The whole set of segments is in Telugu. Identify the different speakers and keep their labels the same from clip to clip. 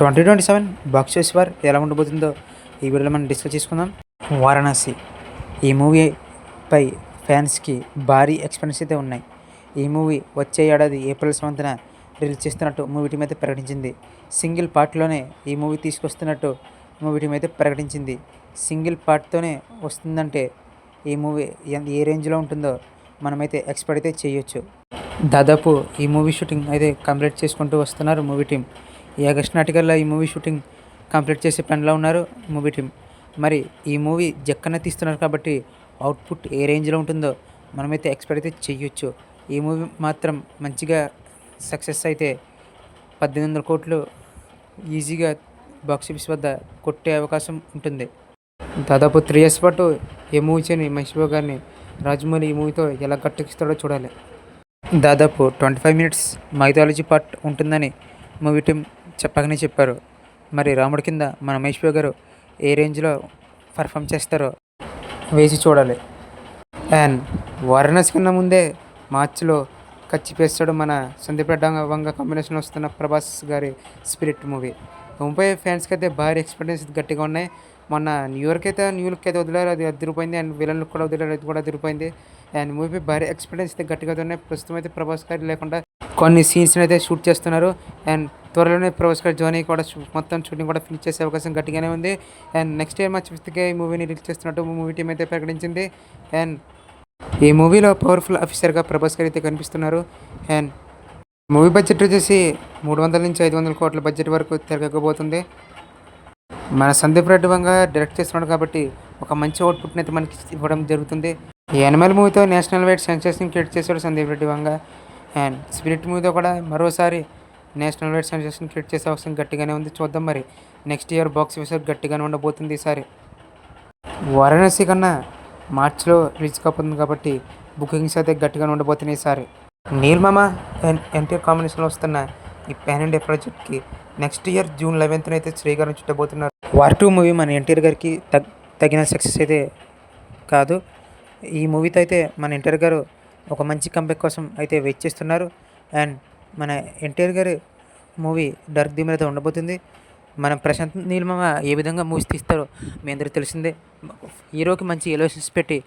Speaker 1: 2027 బాక్స్ ఆఫీస్ వార్ ఎలా ఉండబోతుందో ఈ వీడియోలో మనం డిస్కస్ చేసుకుందాం. వారణాసి ఈ మూవీపై ఫ్యాన్స్కి భారీ ఎక్స్పెక్టేషన్స్ అయితే ఉన్నాయి. ఈ మూవీ వచ్చే ఏడాది ఏప్రిల్ 7న రిలీజ్ చేస్తున్నట్టు మూవీ టీం అయితే ప్రకటించింది. సింగిల్ పార్ట్లోనే ఈ మూవీ తీసుకొస్తున్నట్టు మూవీ టీం అయితే ప్రకటించింది. సింగిల్ పార్ట్తోనే వస్తుందంటే ఈ మూవీ ఏ రేంజ్లో ఉంటుందో మనమైతే ఎక్స్పెక్ట్ అయితే చేయొచ్చు. దాదాపు ఈ మూవీ షూటింగ్ అయితే కంప్లీట్ చేసుకుంటూ వస్తున్నారు మూవీ టీం. ఈ ఆగస్టు నాటికల్లా ఈ మూవీ షూటింగ్ కంప్లీట్ చేసే పనిలో ఉన్నారు మూవీ టీం. మరి ఈ మూవీ జక్కన తీస్తున్నారు కాబట్టి అవుట్పుట్ ఏ రేంజ్లో ఉంటుందో మనమైతే ఎక్స్పెక్ట్ అయితే చేయొచ్చు. ఈ మూవీ మాత్రం మంచిగా సక్సెస్ అయితే 1800 కోట్లు ఈజీగా బాక్స్ ఆఫీస్ వద్ద కొట్టే అవకాశం ఉంటుంది. దాదాపు 3 years పాటు ఈ మూవీ చేయని మహేష్ బాబు గారిని రాజమౌళి ఈ మూవీతో ఎలా గట్టెక్కిస్తాడో చూడాలి. దాదాపు 25 minutes మైథాలజీ పార్ట్ ఉంటుందని మూవీ టీం చెప్పగానే చెప్పారు. మరి రాముడి కింద మన మహేష్ బాబు గారు ఏ రేంజ్లో పర్ఫామ్ చేస్తారో వేసి చూడాలి. అండ్ వారణాసి కన్నా ముందే మార్చిలో కచ్చిపేస్తాడు మన సందీప్ రెడ్డి వంగ కాంబినేషన్లో వస్తున్న ప్రభాస్ గారి స్పిరిట్ మూవీ. ముంబై ఫ్యాన్స్కి అయితే భారీ ఎక్స్పెక్టేషన్స్ గట్టిగా ఉన్నాయి. మొన్న న్యూ లుక్ అయితే వదిలేరు, అది అదిరిపోయింది. అండ్ విలన్ లుక్ కూడా వదిలేరు, అది కూడా అదిరిపోయింది. అండ్ మూవీ భారీ ఎక్స్పెక్టేషన్స్ అయితే గట్టిగా ఉన్నాయి. ప్రస్తుతం అయితే ప్రభాస్ గారి లేకుండా కొన్ని సీన్స్ని అయితే షూట్ చేస్తున్నారు. అండ్ త్వరలోనే ప్రభాస్ గారి జర్నీ కూడా మొత్తం షూటింగ్ కూడా ఫినిష్ చేసే అవకాశం గట్టిగానే ఉంది. And next year March 5th ఈ మూవీని రిలీజ్ చేస్తున్నట్టు మూవీ టీం అయితే ప్రకటించింది. అండ్ ఈ మూవీలో పవర్ఫుల్ ఆఫీసర్గా ప్రభాస్ గారు అయితే కనిపిస్తున్నారు. అండ్ మూవీ బడ్జెట్ వచ్చేసి 300 నుంచి 500 కోట్ల బడ్జెట్ వరకు తిరగకపోతుంది. మన సందీప్ రెడ్డి వంగ డైరెక్ట్ చేస్తున్నాడు కాబట్టి ఒక మంచి అవుట్పుట్ని అయితే మనకి ఇవ్వడం జరుగుతుంది. ఈ యానిమల్ మూవీతో నేషనల్ వైడ్ సెన్సేషన్ క్రియేట్ చేశాడు సందీప్ రెడ్డి వంగ. అండ్ స్పిరిట్ మూవీతో కూడా మరోసారి నేషనల్ వైడ్ సెన్సేషన్ క్రియేట్ చేసే అవసరం గట్టిగానే ఉంది. చూద్దాం మరి నెక్స్ట్ ఇయర్ బాక్స్ ఆఫీస్ గట్టిగానే ఉండబోతుంది. ఈసారి వారణాసి కన్నా మార్చిలో రిలీజ్ కాబోతుంది కాబట్టి బుకింగ్స్ అయితే గట్టిగానే ఉండబోతున్నాయి ఈసారి. నీల్మామ అండ్ ఎన్టీఆర్ కాంబినేషన్లో వస్తున్న ఈ పాన్ ఇండియా ప్రాజెక్ట్కి నెక్స్ట్ ఇయర్ June 11th అయితే శ్రీకారం చుట్టబోతున్నారు. వార్ 2 మూవీ మన ఎన్టీఆర్ గారికి తగిన సక్సెస్ అయితే కాదు. ఈ మూవీతో అయితే మన ఎన్టీఆర్ గారు ఒక మంచి కంబ్యాక్ కోసం అయితే వెయిట్ చేస్తున్నారు. అండ్ మన ఎన్టీఆర్ గారి మూవీ డార్క్ థీమ్ అయితే ఉండబోతుంది. మన ప్రశాంత్ నీలమామ ఏ విధంగా మూవీస్ తీస్తారో మీ అందరికీ తెలిసిందే. హీరోకి మంచి ఎలివేషన్స్ పెట్టి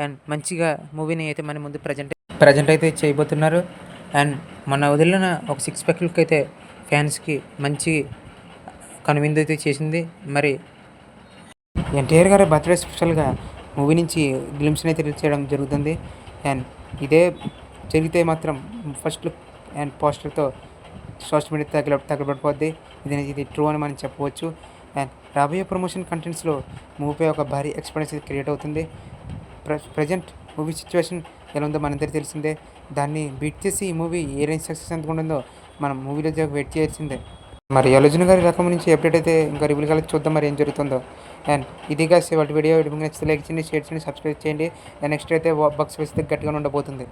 Speaker 1: అండ్ మంచిగా మూవీని అయితే మన ముందు ప్రజెంట్ అయితే చేయబోతున్నారు. అండ్ మన వదిలిన ఒక 6 pack లుక్ అయితే ఫ్యాన్స్కి మంచి కనువిందు అయితే చేసింది. మరి ఎన్టీఆర్ గారి బర్త్డే స్పెషల్గా మూవీ నుంచి గ్లిమ్స్ని అయితే రిలీజ్ చేయడం జరుగుతుంది. అండ్ ఇదే జరిగితే మాత్రం ఫస్ట్ లుక్ అండ్ పోస్టర్తో సోషల్ మీడియా తగలబడిపోద్ది. ఇది ట్రూ అని మనం చెప్పవచ్చు. అండ్ రాబోయే ప్రమోషన్ కంటెంట్స్లో మూవీపై ఒక భారీ ఎక్స్పీరియన్స్ క్రియేట్ అవుతుంది. ప్రజెంట్ మూవీ సిచ్యువేషన్ ఎలా ఉందో మనందరికీ తెలిసిందే. దాన్ని బీట్ చేసి ఈ మూవీ ఏ రేంజ్ సక్సెస్ ఎంత ఉంటుందో మనం మూవీలో వెయిట్ చేయాల్సిందే. మరి అర్జున్ గారి రకం నుంచి అప్డేట్ అయితే ఇంకా రివ్యూలు కలిసి చూద్దాం మరి ఏం జరుగుతుందో. అండ్ ఇదిగా వాటి వీడియో నచ్చితే లైక్ చేయండి, షేర్ చేయండి, సబ్స్క్రైబ్ చేయండి. నెక్స్ట్ అయితే బాక్స్ ఆఫీస్ గట్టిగా ఉండబోతుంది.